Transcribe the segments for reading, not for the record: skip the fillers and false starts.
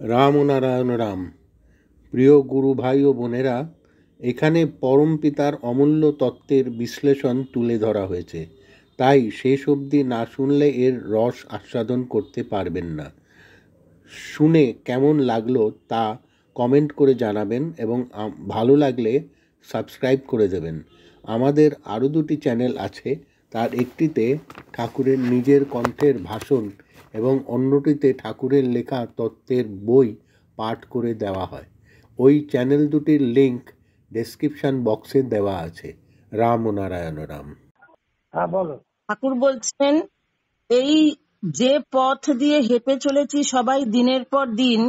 রাম ও নারায়ণ রাম। প্রিয় গুরু ভাই ও বোনেরা, এখানে পরম পিতার অমূল্য তত্ত্বের বিশ্লেষণ তুলে ধরা হয়েছে, তাই শেষ অবধি না শুনলে এর রস আস্বাদন করতে পারবেন না। শুনে কেমন লাগলো তা কমেন্ট করে জানাবেন এবং ভালো লাগলে সাবস্ক্রাইব করে দেবেন। আমাদের আরও দুটি চ্যানেল আছে, তার একটিতে ঠাকুরের নিজের কণ্ঠের ভাষণ এবং অন্যটিতে ঠাকুরের লেখা তত্ত্বের বই পাঠ করে দেওয়া হয়। ওই চ্যানেল দুটির লিংক ডেসক্রিপশন বক্সে দেওয়া আছে। রাম ও নারায়ণ রাম। হ্যাঁ বলো। ঠাকুর বলছেন, এই যে পথ দিয়ে হেঁটে চলেছি সবাই দিনের পর দিন,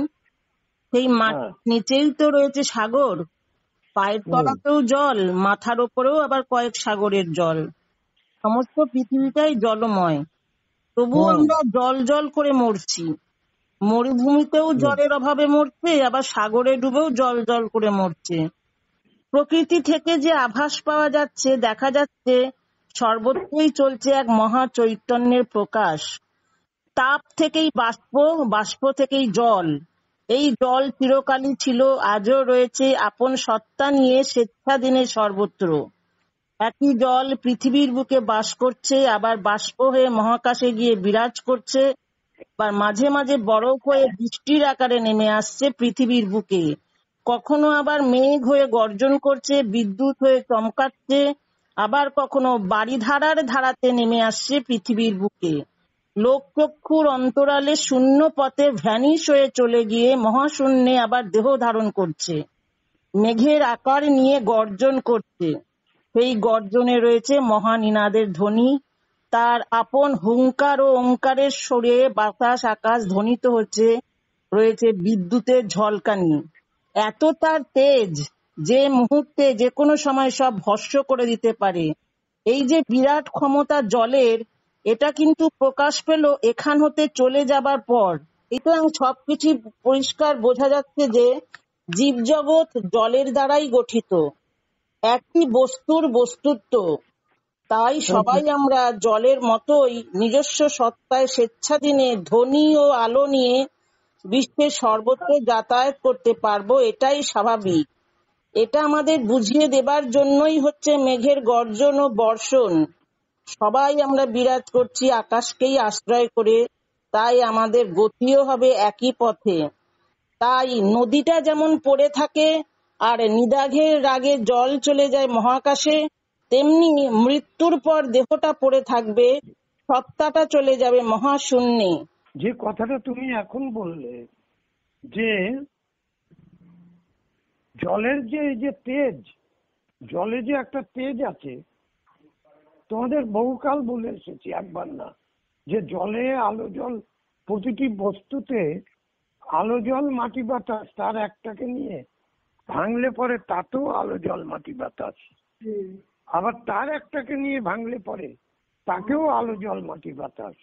সেই মাটির নিচেই তো রয়েছে সাগর, পায়ের তলাতেও জল, মাথার ওপরেও আবার কয়েক সাগরের জল। সমস্ত পৃথিবীটাই জলময়, তবু আমরা জল জল করে মরছি। মরুভূমিতেও জলের অভাবে মরছে, আবার সাগরে ডুবেও জল জল করে মরছে। প্রকৃতি থেকে যে আভাস পাওয়া যাচ্ছে, দেখা যাচ্ছে সর্বত্রই চলছে এক মহা চৈতন্যের প্রকাশ। তাপ থেকেই বাষ্প, বাষ্প থেকেই জল। এই জল চিরকালই ছিল, আজও রয়েছে, আপন সত্তা নিয়ে স্বেচ্ছাধীনে সর্বত্র। একই জল পৃথিবীর বুকে বাস করছে, আবার বাষ্প হয়ে মহাকাশে গিয়ে বিরাজ করছে, আবার মাঝে মাঝে বরফ হয়ে বৃষ্টির আকারে নেমে আসছে পৃথিবীর বুকে। কখনো আবার মেঘ হয়ে গর্জন করছে, বিদ্যুৎ হয়ে চমকাচ্ছে, আবার কখনো বারিধারার ধারাতে নেমে আসছে পৃথিবীর বুকে। লোকচক্ষুর অন্তরালে শূন্য পথে ভ্যানিশ হয়ে চলে গিয়ে মহাশূন্যে আবার দেহ ধারণ করছে, মেঘের আকার নিয়ে গর্জন করছে। সেই গর্জনে রয়েছে মহানিনাদের ধ্বনি, তার আপন হুঙ্কার ও ওঙ্কারের সুরে বাতাস আকাশ ধ্বনিত হচ্ছে, রয়েছে বিদ্যুতের ঝলকানি। এত তার তেজ, যে মুহূর্তে যে কোনো সময় সব ভস্ম করে দিতে পারে। এই যে বিরাট ক্ষমতা জলের, এটা কিন্তু প্রকাশ পেল এখান হতে চলে যাবার পর। এটা সবকিছু পরিষ্কার বোঝা যাচ্ছে যে জীবজগৎ জলের দ্বারাই গঠিত, একই বস্তুর বস্তুত্ব। তাই সবাই আমরা জলের মতোই নিজস্ব সত্তায় স্বেচ্ছাধীনে ধ্বনি ও আলো নিয়ে বিশ্বের সর্বত্র যাতায়াত করতে পারবো, এটাই স্বাভাবিক। এটা আমাদের বুঝিয়ে দেবার জন্যই হচ্ছে মেঘের গর্জন ও বর্ষণ। সবাই আমরা বিরাজ করছি আকাশকেই আশ্রয় করে, তাই আমাদের গতিও হবে একই পথে। তাই নদীটা যেমন পড়ে থাকে আর নিদাঘের রাগে জল চলে যায় মহাকাশে, তেমনি মৃত্যুর পর দেহটা পড়ে থাকবে, সত্তাটা চলে যাবে মহাশূন্যে। যে কথাটা তুমি এখন বললে যে জলের যে এই যে তেজ, জলে যে একটা তেজ আছে, তোমাদের বহুকাল বলে এসেছি, একবার না, যে জলে আলো জল, প্রতিটি বস্তুতে আলো জল মাটি বাতাস, তার একটাকে নিয়ে ভাঙলে পরে তাতেও আলো জল মাটি বাতাস, আবার তার একটাকে নিয়ে ভাঙলে পরে তাকেও আলো জল মাটি বাতাস।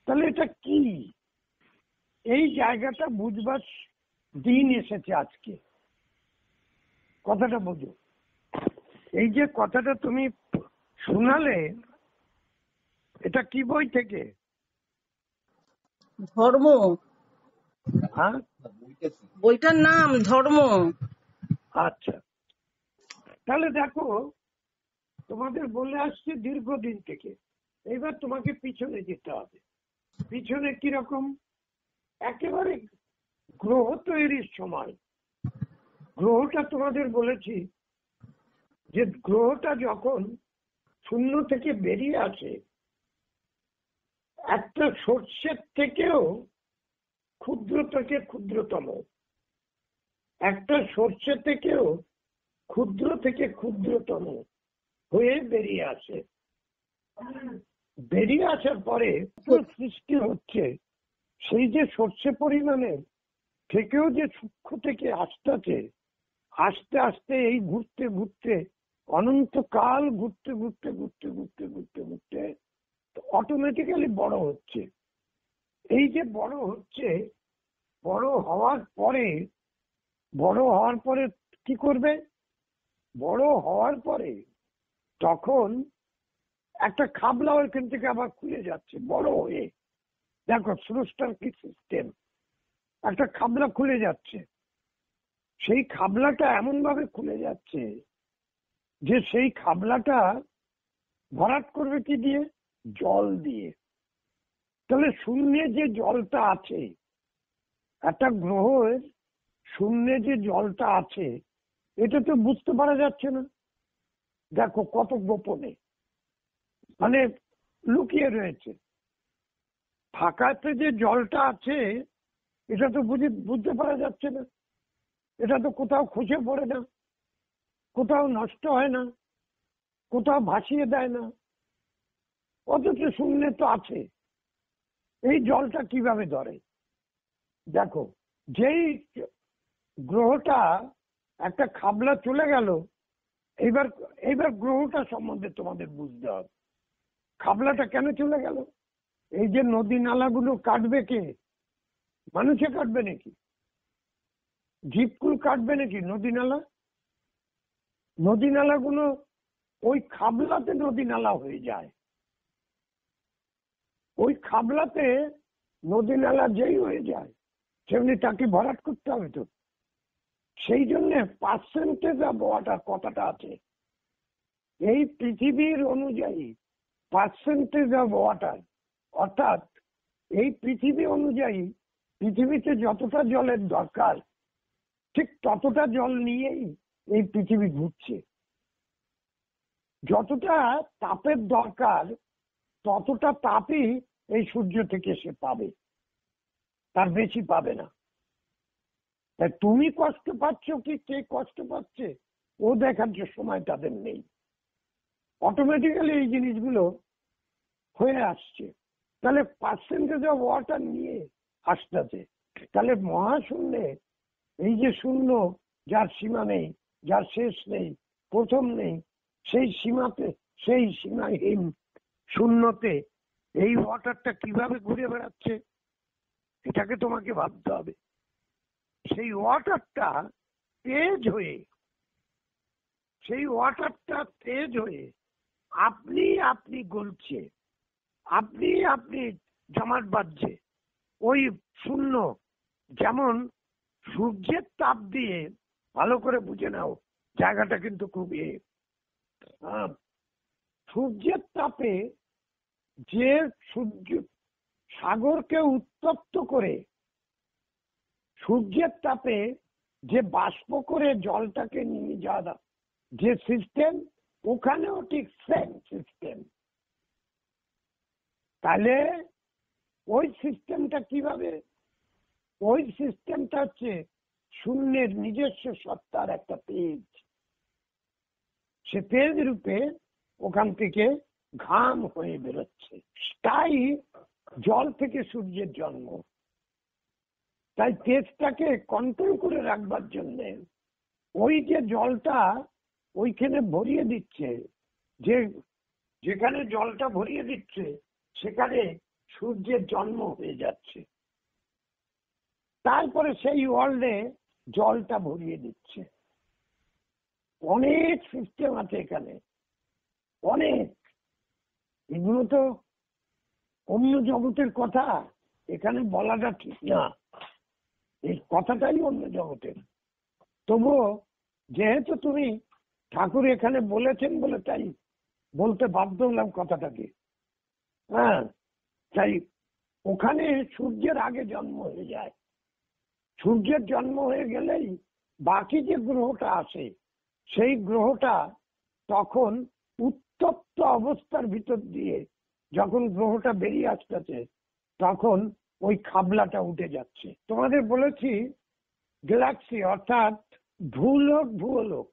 তাহলে এটা কি? এই জায়গাটা বুঝবার দিন এসেছে আজকে। কথাটা বুঝো। এই যে কথাটা তুমি শোনালে, এটা কি বই থেকে? ধর্ম, হ্যাঁ, বইটার নাম ধর্ম। আচ্ছা, তাহলে দেখো, তোমাদের বলে আসছে দীর্ঘদিন থেকে। এবার তোমাকে পিছনে যেতে হবে। পিছনে কিরকম? একেবারে গ্রহ তৈরির সময়, গ্রহটা তোমাদের বলেছি যে গ্রহটা যখন শূন্য থেকে বেরিয়ে আসে, একটা সর্ষের থেকেও ক্ষুদ্র থেকে ক্ষুদ্রতম, একটা সর্ষে থেকেও ক্ষুদ্র থেকে ক্ষুদ্রতম হয়ে বেরিয়ে আসে। বেরিয়ে আসার পরে সৃষ্টি হচ্ছে, সেই যে সর্ষে পরিমাণের থেকেও যে সূক্ষ্ম থেকে আসতেছে, আস্তে আস্তে এই ঘুরতে ঘুরতে অনন্তকাল ঘুরতে ঘুরতে ঘুরতে ঘুরতে ঘুরতে ঘুরতে অটোমেটিক্যালি বড় হচ্ছে। এই যে বড় হচ্ছে, বড় হওয়ার পরে কি করবে? বড় হওয়ার পরে তখন একটা খাবলা ওইখান থেকে আবার খুলে যাচ্ছে বড় হয়ে। দেখো স্রষ্টার কি সিস্টেম। একটা খাবলা খুলে যাচ্ছে। সেই খাবলাটা এমন ভাবে খুলে যাচ্ছে যে সেই খাবলাটা ভরাট করবে কি দিয়ে? জল দিয়ে। তাহলে শূন্যে যে জলটা আছে, একটা গ্রহের শূন্যে যে জলটা আছে, এটা তো বুঝতে পারা যাচ্ছে না। দেখো কত গোপনে, মানে লুকিয়ে রয়েছে। ফাঁকাতে যে জলটা আছে এটা তো বুঝতে পারা যাচ্ছে না। এটা তো কোথাও খসে পড়ে না, কোথাও নষ্ট হয় না, কোথাও ভাসিয়ে দেয় না, অথচ শূন্যে তো আছে। এই জলটা কিভাবে ধরে? দেখো, যেই গ্রহটা একটা খাবলা চলে গেল, এইবার এইবার গ্রহটা সম্বন্ধে তোমাদের বুঝতে হবে। খাবলাটা কেন চলে গেল? এই যে নদী নালাগুলো কাটবে কে? মানুষে কাটবে নাকি? জীবকুল কাটবে নাকি নদী নালা? নদী নালাগুলো ওই খাবলাতে নদী নালা হয়ে যায়। ওই খাবলাতে নদী নালা যেই হয়ে যায় সেমনি তাকে ভরাট করতে হবে তো। সেই জন্য পার্সেন্টেজ অফ ওয়াটার কথাটা আছে। এই পৃথিবীর অনুযায়ী পার্সেন্টেজ অফ ওয়াটার, অর্থাৎ এই পৃথিবী অনুযায়ী পৃথিবীতে যতটা জলের দরকার ঠিক ততটা জল নিয়েই এই পৃথিবী ঘুরছে। যতটা তাপের দরকার ততটা তাপই এই সূর্য থেকে সে পাবে, তার বেশি পাবে না। তাই তুমি কষ্ট পাচ্ছ কি কে কষ্ট পাচ্ছে ও দেখার যে সময় তাদের নেই। অটোমেটিক্যালি এই জিনিসগুলো হয়ে আসছে। তাহলে পার্সেন্টেজ অফ ওয়াটার নিয়ে আসতেছে। তাহলে মহাশূন্যে এই যে শূন্য, যার সীমা নেই, যার শেষ নেই, প্রথম নেই, সেই সীমাতে, সেই সীমাহীন শূন্যতে এই ওয়াটারটা কিভাবে ঘুরে বেড়াচ্ছে এটাকে তোমাকে ভাবতে হবে। সেই ওয়াটারটা তেজ হয়ে, সেই ওয়াটারটা তেজ হয়ে আপনি আপনি গলছে, আপনি আপনি জমাট বাঁধছে। ওই শূন্য, যেমন সূর্যের তাপ দিয়ে, ভালো করে বুঝে নাও জায়গাটা কিন্তু খুব সূর্যের তাপে যে সূর্য সাগরকে উত্তপ্ত করে, সূর্যের তাপে যে বাষ্প করে জলটাকে নিয়ে যাওয়া যে সিস্টেম, ওখানেও ঠিক সেম সিস্টেম। তাহলে ওই সিস্টেমটা কিভাবে? ওই সিস্টেমটা হচ্ছে শূন্যের নিজস্ব সত্তার একটা তেজ। সে তেজ রূপে ওখান থেকে ঘাম হয়ে বেরোচ্ছে। তাই জল থেকে সূর্যের জন্ম। তাই তেজটাকে কন্ট্রোল করে রাখবার জন্য ওই যে জলটা ওইখানে ভরিয়ে দিচ্ছে, যে যেখানে জলটা ভরিয়ে দিচ্ছে সেখানে সূর্যের জন্ম হয়ে যাচ্ছে। তারপরে সেই ওয়ার্ল্ডে জলটা ভরিয়ে দিচ্ছে। অনেক সিস্টেম আছে এখানে, অনেক। এগুলো তো অন্য জগতের কথা, এখানে বলাটা ঠিক না। এই কথাটাই অন্য জগতের। তবুও যেহেতু তুমি ঠাকুর এখানে বলেছেন বলে তাই বলতে বাধ্য হলাম কথাটাকে। হ্যাঁ, তাই ওখানে সূর্যের আগে জন্ম হয়ে যায়। সূর্যের জন্ম হয়ে গেলেই বাকি যে গ্রহটা আসে সেই গ্রহটা তখন উত্তপ্ত অবস্থার ভিতর দিয়ে যখন গ্রহটা বেরিয়ে আসতেছে তখন ওই খাবলাটা উঠে যাচ্ছে। তোমাদের বলেছি গ্যালাক্সি অর্থাৎ ভূলোক, ভূলোক,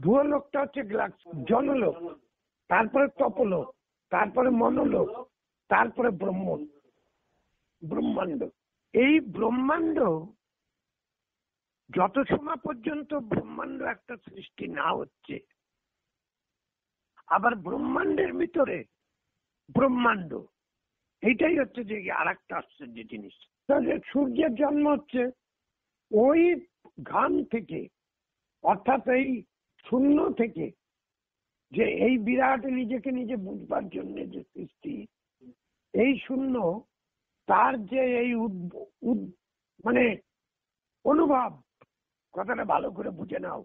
ভূলোকটা হচ্ছে গ্যালাক্সি, জনলোক, তারপরে তপলোক, তারপরে মনোলোক, তারপরে ব্রহ্মাণ্ড। এই ব্রহ্মাণ্ড যত সময় পর্যন্ত ব্রহ্মাণ্ড একটা সৃষ্টি না হচ্ছে, আবার ব্রহ্মাণ্ডের ভিতরে ব্রহ্মাণ্ড, এইটাই হচ্ছে যে আর একটা আশ্চর্য জিনিস। তাহলে সূর্যের জন্ম হচ্ছে ওই ঘাম থেকে, অর্থাৎ এই শূন্য থেকে, যে এই বিরাট নিজেকে নিজে বুঝবার জন্য যে সৃষ্টি, এই শূন্য তার যে এই মানে অনুভব, কথাটা ভালো করে বুঝে নাও।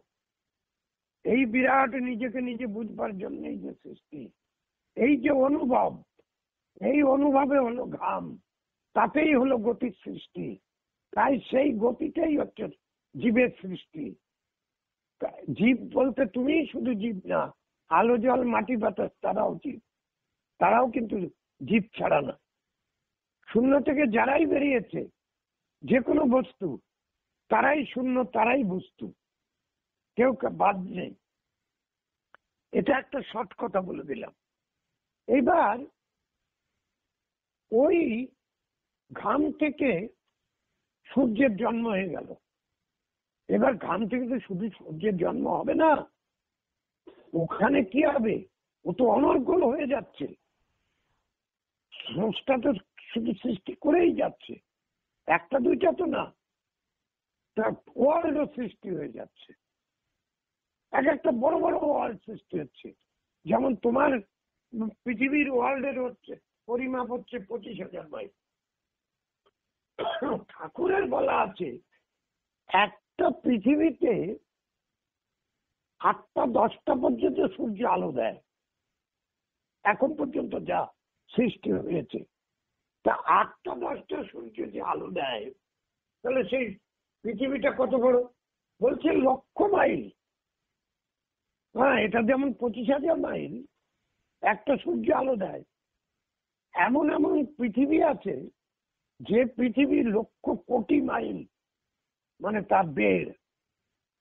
এই বিরাট নিজেকে নিজে বুঝবার জন্যই যে সৃষ্টি, এই যে অনুভব, এই অনুভবে হলো ঘাম, তাতেই হলো গতির সৃষ্টি। তাই সেই গতিটাই হচ্ছে জীবের সৃষ্টি। জীব বলতে তুমি শুধু জীব না, আলো জল মাটি বাতাস তারাও জীব, তারাও কিন্তু জীব ছাড়া না। শূন্য থেকে যারাই বেরিয়েছে যে কোনো বস্তু, তারাই শূন্য, তারাই বস্তু, কেউ বাদ নেই। এটা একটা শর্ট কথা বলে দিলাম। এবার ওই ঘাম থেকে সূর্যের জন্ম হয়ে গেল। এবার ঘাম থেকে তো শুধু সূর্যের জন্ম হবে না, ওখানে কি হবে? ও তো অনর্গল হয়ে যাচ্ছে। স্রষ্টা তো শুধু সৃষ্টি করেই যাচ্ছে, একটা দুইটা তো না, তার ওয়ার্ল্ডও সৃষ্টি হয়ে যাচ্ছে। এক একটা বড় বড় ওয়ার্ল্ড সৃষ্টি হচ্ছে। যেমন তোমার পৃথিবীর ওয়ার্ল্ডের হচ্ছে পরিমাপ হচ্ছে 25,000 মাইল। ঠাকুরের বলা আছে একটা পৃথিবীতে 8টা 10টা পর্যন্ত সূর্য আলো দেয়, এখন পর্যন্ত যা সৃষ্টি হয়েছে। তা 8টা 10টা সূর্য যে আলো দেয়, তাহলে সেই পৃথিবীটা কত বড়? বলছে 1,00,000 মাইল। হ্যাঁ, এটা যেমন 25,000 মাইল একটা সূর্য আলো দেয়, এমন এমন পৃথিবী আছে যে পৃথিবী 1,00,000,000,000 মাইল, মানে তার বেড়।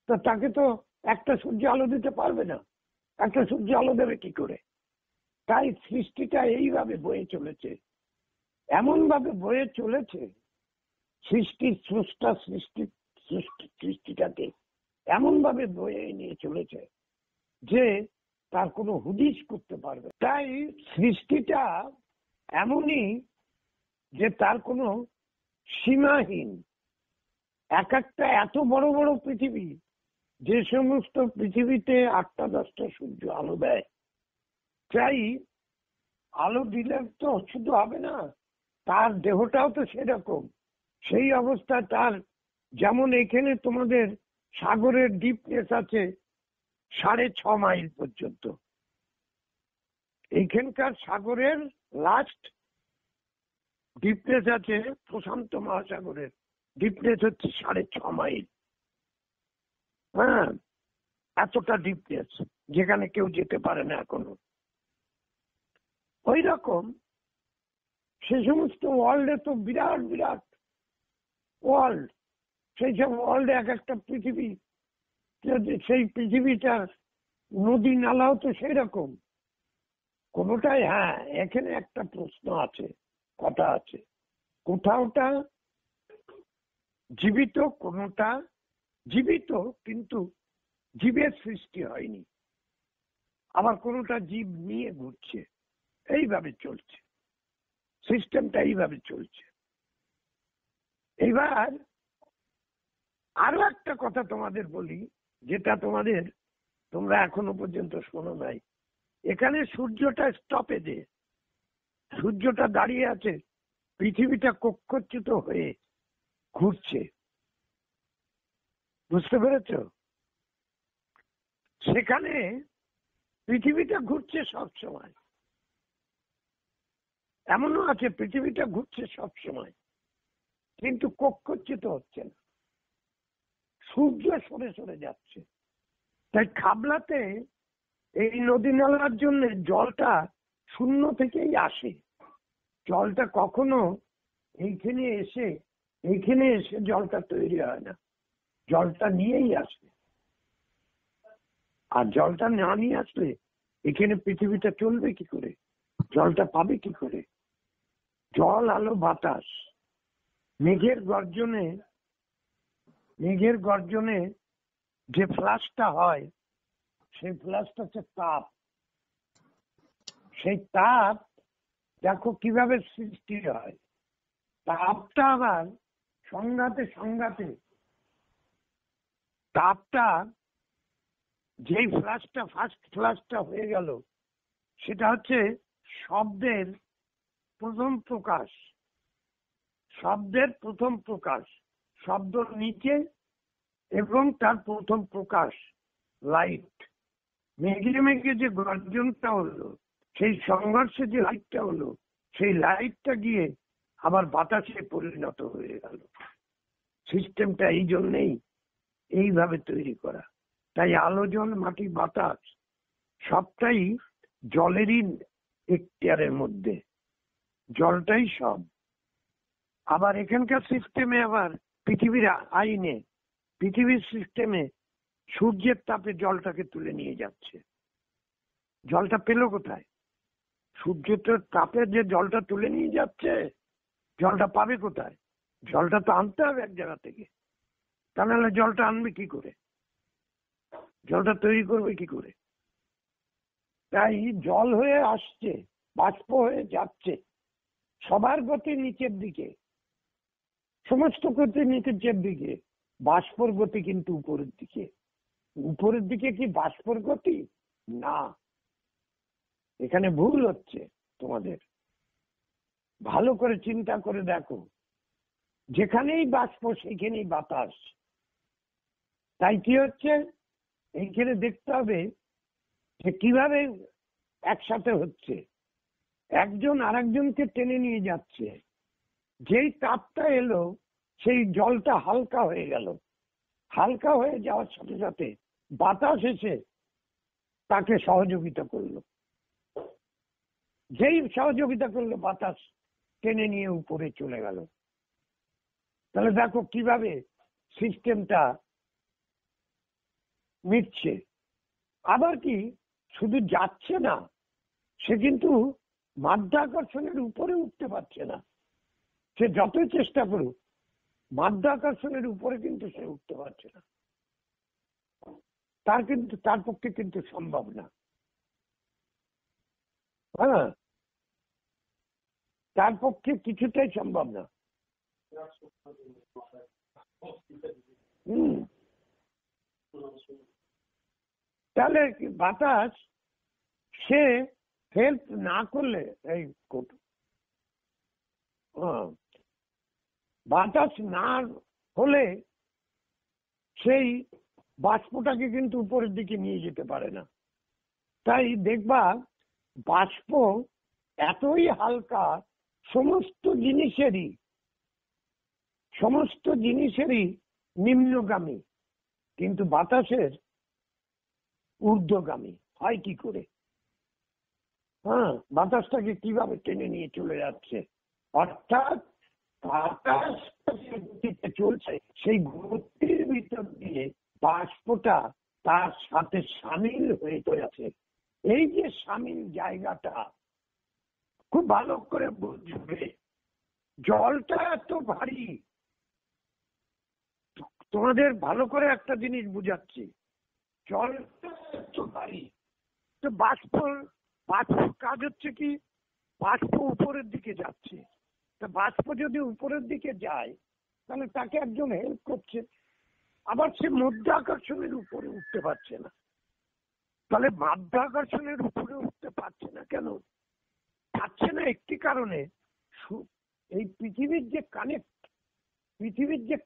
তো তাকে তো একটা সূর্য আলো দিতে পারবে না, একটা সূর্য আলো দেবে কি করে? তাই সৃষ্টিটা এইভাবে বয়ে চলেছে, এমন ভাবে বয়ে চলেছে। সৃষ্টির স্রষ্টা সৃষ্টিটাকে এমন ভাবে বয়ে নিয়ে চলেছে যে তার কোনো হুদিস করতে পারবে। তাই সৃষ্টিটা এমনই যে তার কোনো সীমাহীন। এক একটা এত বড় বড় পৃথিবী, যে সমস্ত পৃথিবীতে 8টা 10টা সূর্য আলো দেয়, তাই আলো দিলে তো শুধু হবে না, তার দেহটাও তো সেরকম। সেই অবস্থায় তার, যেমন এখানে তোমাদের সাগরের ডিপনেস আছে 6.5 মাইল পর্যন্ত, এইখানকার সাগরের লাস্ট ডিপনেস আছে প্রশান্ত মহাসাগরের ডিপনেস হচ্ছে 6.5 মাইল। হ্যাঁ, এতটা ডিপনেস যেখানে কেউ যেতে পারে না এখনো। ওই রকম সে সমস্ত ওয়ার্ল্ডে তো বিরাট বিরাট ওয়ার্ল্ড, সেই সব ওয়ার্ল্ডে এক একটা পৃথিবী, সেই পৃথিবীটার নদী নালাও তো সেই রকম। কোনোটাই, হ্যাঁ, এখানে একটা প্রশ্ন আছে, কথা আছে, কোথাওটা জীবিত, কোনোটা জীবিত কিন্তু জীবের সৃষ্টি হয়নি, আবার কোনোটা জীব নিয়ে ঘুরছে। এইভাবে চলছে সিস্টেমটা, এইভাবে চলছে। এবার আরো একটা কথা তোমাদের বলি, যেটা তোমরা এখনো পর্যন্ত শোনো নাই। এখানে সূর্যটা স্টপেজে, সূর্যটা দাঁড়িয়ে আছে, পৃথিবীটা কক্ষচ্যুত হয়ে ঘুরছে। বুঝতে পেরেছ? সেখানে পৃথিবীটা ঘুরছে সব সময়। এমনও আছে পৃথিবীটা ঘুরছে সব সময়, কিন্তু কক্ষচ্যুত হচ্ছে না, সূর্য সরে সরে যাচ্ছে। তাই খাবলাতে এই নদী নালার জন্য জলটা শূন্য থেকেই আসে। জলটা কখনো এইখানে এসে জলটা তৈরি হয় না, জলটা নিয়েই আসে। আর জলটা না নিয়ে আসলে এখানে পৃথিবীটা চলবে কি করে, জলটা পাবে কি করে? জল, আলো, বাতাস, মেঘের গর্জনে যে ফ্লাশটা হয়, সেই ফ্লাশটা হচ্ছে তাপ। সেই তাপ দেখো কিভাবে সৃষ্টি হয়। তাপটা আবার সংঘাতে তাপটা, যেই ফ্লাশটা ফার্স্ট ফ্লাশটা হয়ে গেল, সেটা হচ্ছে শব্দের প্রথম প্রকাশ। শব্দের প্রথম প্রকাশ শব্দ নিচে, এবং তার প্রথম প্রকাশ লাইট। মেঘে মেঘে যে গর্জনটা হলো, সেই সংঘর্ষে যে লাইটটা হলো, সেই লাইটটা গিয়ে আবার বাতাসে পরিণত হয়ে গেল। সিস্টেমটা এই জন্যেই এইভাবে তৈরি করা। তাই আলো, জল, মাটি, বাতাস সবটাই জলেরই এখতিয়ারের মধ্যে, জলটাই সব। আবার এখানকার সিস্টেমে, আবার পৃথিবীর আইনে, পৃথিবীর সিস্টেমে সূর্যের তাপে জলটাকে তুলে নিয়ে যাচ্ছে। জলটা পেল কোথায়? সূর্যের তাপে যে জলটা তুলে নিয়ে যাচ্ছে, জলটা পাবে কোথায়? জলটা তো আনতে হবে এক জায়গা থেকে, তা নাহলে জলটা আনবে কি করে? জলটা তৈরি করবে কি করে? তাই জল হয়ে আসছে, বাষ্প হয়ে যাচ্ছে, সবার গতি নিচের দিকে, সমস্ত গতি নিচের দিকে, বাষ্পর গতি কিন্তু উপরের দিকে। উপরের দিকে কি বাষ্পর গতি? না, এখানে ভুল হচ্ছে তোমাদের। ভালো করে চিন্তা করে দেখো, যেখানেই বাষ্প সেখানেই বাতাস। তাই কি হচ্ছে, এইখানে দেখতে হবে যে কিভাবে একসাথে হচ্ছে। একজন আরেকজনকে টেনে নিয়ে যাচ্ছে। যেই তাপটা এলো, সেই জলটা হালকা হয়ে গেল। হালকা হয়ে যাওয়ার সাথে সাথে বাতাস এসে তাকে সহযোগিতা করলো। যেই সহযোগিতা করলো, বাতাস টেনে নিয়ে উপরে চলে গেল। তাহলে দেখো কিভাবে সিস্টেমটা মিটছে। আবার কি, শুধু যাচ্ছে না, সে কিন্তু মাধ্যাকর্ষণের উপরে উঠতে পারছে না। সে যতই চেষ্টা করুক, মাধ্যাকর্ষণের উপরে কিন্তু সে উঠতে পারছে না। তার পক্ষে কিন্তু সম্ভব না। হ্যাঁ, তার পক্ষে কিছুটাই সম্ভব না। তাহলে বাতাস সে হেল্প না করলে, এই বাতাস না হলে সেই বাষ্পটাকে কিন্তু উপরের দিকে নিয়ে যেতে পারে না। তাই দেখবা বাষ্প এতই হালকা, সমস্ত জিনিসেরই নিম্নগামী, কিন্তু বাতাসের ঊর্ধ্বগামী হয় কি করে? হ্যাঁ, বাতাসটাকে কিভাবে টেনে নিয়ে চলে যাচ্ছে। অর্থাৎ বাতাস যে গতিতে চলছে, সেই গতির ভিতর দিয়ে বাষ্পটা তার সাথে সামিল হয়ে চলেছে। এই যে সামিল জায়গাটা খুব ভালো করে বুঝবে। জলটা এত ভারী, তোমাদের ভালো করে একটা জিনিস বুঝাচ্ছি। জলটা এত ভারী, তো বাষ্প কাজ হচ্ছে কি, বাষ্প উপরের দিকে যাচ্ছে। তা বাষ্প যদি উপরের দিকে যায়, তাহলে তাকে একজন হেল্প করছে। আবার সে মাধ্যাকর্ষণের উপরে উঠতে পারছে না। তাহলে মাধ্যাকর্ষণের উপরে উঠতে পারছে না কেন? পারছে না একটি কারণে, এই পৃথিবীর যে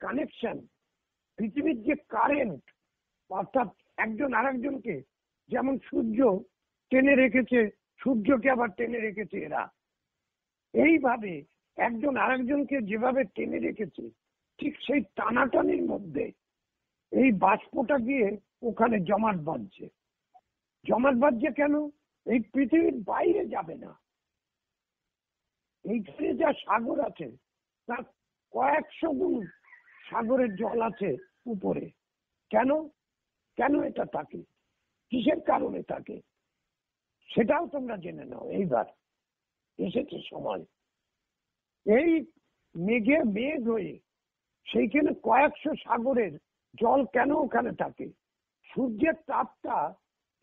কানেকশন, পৃথিবীর যে কারেন্ট, অর্থাৎ একজন আরেকজনকে, যেমন সূর্য টেনে রেখেছে, সূর্যকে আবার টেনে রেখেছে এরা। এইভাবে একজন আরেকজনকে যেভাবে টেনে রেখেছে, ঠিক সেই টানাটানির মধ্যে এই বাষ্পটা গিয়ে ওখানে জমাট বাঁধছে। কেন? এই পৃথিবীর বাইরে যাবে না। এইখানে যা সাগর আছে, তার কয়েকশো গুণ সাগরের জল আছে উপরে। কেন এটা থাকে? কিসের কারণে থাকে? সেটাও তোমরা জেনে নাও। এইবার এসেছে সময়। এই মেঘ হয়ে সেইখানে কয়েকশো সাগরের জল কেন ওখানে থাকে? সূর্যের তাপটা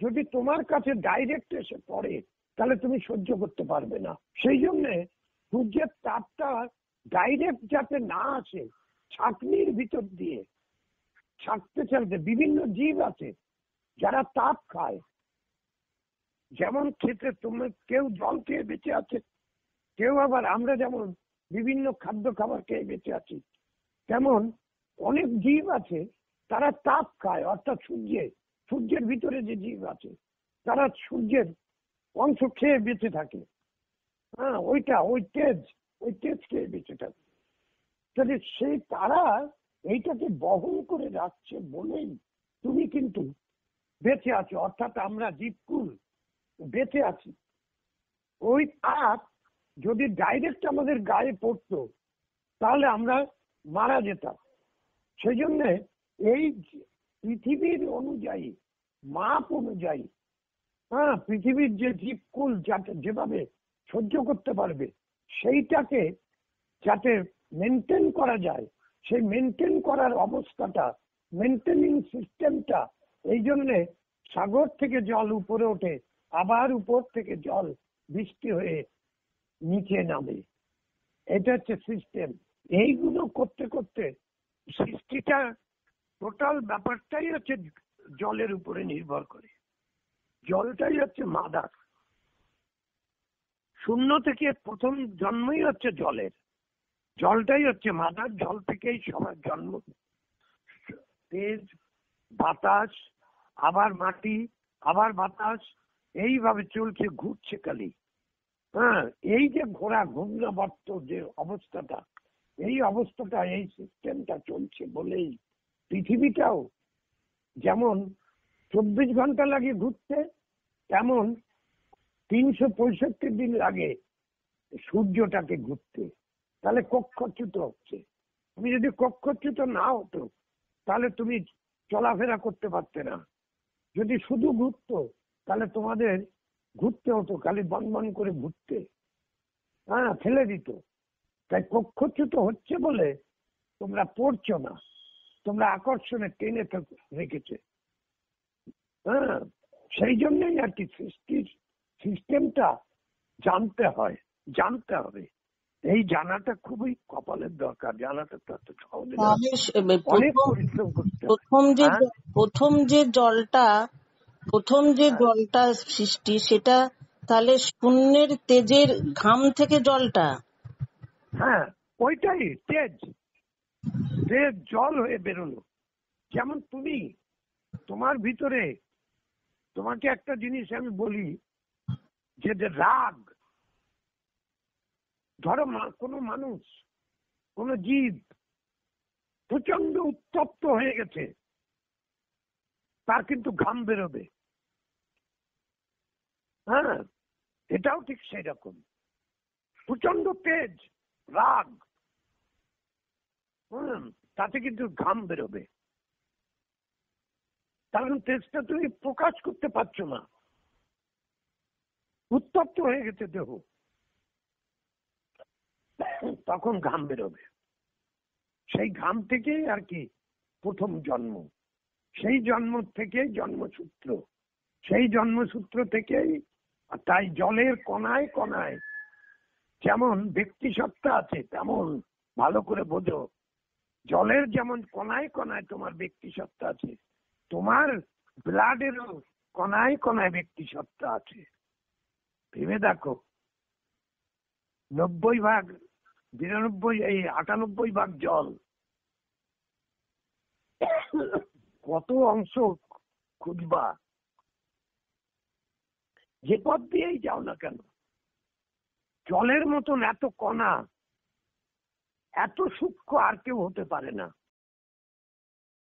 যদি তোমার কাছে ডাইরেক্ট এসে পড়ে, তাহলে তুমি সহ্য করতে পারবে না। সেই জন্য সূর্যের তাপটা ডাইরেক্ট যাতে না আসে, ছাঁকনির ভিতর দিয়ে ছাঁকতে বিভিন্ন জীব আছে যারা তাপ খায়। যেমন খেতে কেউ জল খেয়ে বেঁচে আছে, কেউ আবার আমরা যেমন বিভিন্ন খাবার খেয়ে বেঁচে আছি, তেমন অনেক জীব আছে তারা তাপ খায়, অর্থাৎ সূর্যের ভিতরে যে জীব আছে তারা সূর্যের অংশ খেয়ে বেঁচে থাকে। হ্যাঁ, ওই তেজ খেয়ে বেঁচে থাকে। তাহলে সেই তারা এইটাকে বহন করে রাখছে বলেই তুমি কিন্তু বেঁচে আছো, অর্থাৎ আমরা জীবকুল বেঁচে আছি। ওই তাপ যদি ডাইরেক্ট আমাদের গায়ে পড়তো তাহলে আমরা মারা যেতাম। সেই জন্য এই পৃথিবীর অনুযায়ী, মাপ অনুযায়ী, হ্যাঁ, পৃথিবীর যে জীবকুল যেভাবে সহ্য করতে পারবে সেইটাকে যাতে মেনটেন করা যায়, সেই মেনটেন করার অবস্থাটা, মেনটেনিং সিস্টেমটা, এই জন্যে সাগর থেকে জল উপরে ওঠে, আবার উপর থেকে জল বৃষ্টি হয়ে নিচে নামে। এটা হচ্ছে সিস্টেম। এইগুলো করতে করতে সৃষ্টিটা, টোটাল ব্যাপারটাই হচ্ছে জলের উপরে নির্ভর করে। জলটাই হচ্ছে মাদার। শূন্য থেকে প্রথম জন্মই হচ্ছে জলের, জলটাই হচ্ছে মাদার। জল থেকেই সবার জন্ম। তেজ, বাতাস, আবার মাটি, আবার বাতাস, এইভাবে চলছে, ঘুরছে খালি। হ্যাঁ, এই যে ঘূর্ণাবর্ত যে অবস্থাটা, এই অবস্থাটা, এই সিস্টেমটা চলছে বলেই পৃথিবীটাও যেমন 24 ঘন্টা লাগে ঘুরতে, তেমন 365 দিন লাগে সূর্যটাকে ঘুরতে। তাহলে কক্ষচ্যুত হচ্ছে। তুমি যদি কক্ষচ্যুত না হতো তাহলে তুমি চলাফেরা করতে পারতে না। যদি শুধু ঘুরতো তাহলে তোমাদের ঘুরতে হতো, খালি বন করে ঘুরতে, হ্যাঁ, ফেলে দিত। তাই কক্ষচ্যুত হচ্ছে বলে তোমরা পড়ছো না, তোমরা আকর্ষণে টেনে রেখেছে। হ্যাঁ, সেই জন্যই আর কি সৃষ্টির সিস্টেমটা জানতে হবে। এই জানাটা খুবই কপালের দরকার। জানাটা তো এত সহজে না, অনেক পরিশ্রম করতে হয়। প্রথম যে জলটা সৃষ্টি, সেটা তাহলে শূন্যের তেজের ঘাম থেকে জলটা, হ্যাঁ, ওইটাই তেজ জল হয়ে বেরোলো। যেমন তোমার ভিতরে, তোমাকে একটা জিনিস আমি বলি, যে রাগ, ধরো কোনো মানুষ, কোনো জীব প্রচন্ড উত্তপ্ত হয়ে গেছে, তার কিন্তু ঘাম বেরোবে। হ্যাঁ, এটাও ঠিক সেই রকম। প্রচন্ড তেজ, রাগ, তাতে কিন্তু ঘাম বেরোবে। কারণ তেজটা তুমি প্রকাশ করতে পারছো না, উত্তপ্ত হয়ে গেছে দেহ, তখন ঘাম বেরোবে। সেই ঘাম থেকেই আর কি প্রথম জন্ম, সেই জন্ম থেকেই জন্মসূত্র, সেই জন্মসূত্র থেকেই। তাই জলের কণায় কণায় যেমন ব্যক্তি সত্তা আছে, তেমন ভালো করে বোঝো, জলের যেমন কণায় কণায় তোমার ব্যক্তি সত্তা আছে, তোমার ব্লাডেরও কণায় কণায় ব্যক্তি সত্তা আছে। ভেবে দেখো, 90 ভাগ, 92, এই 98 ভাগ জল, কত অংশ খুঁজবা? যে পথ দিয়েই যাও না কেন, জলের মতন এত কণা, এত সূক্ষ্ম আর কেউ হতে পারে না।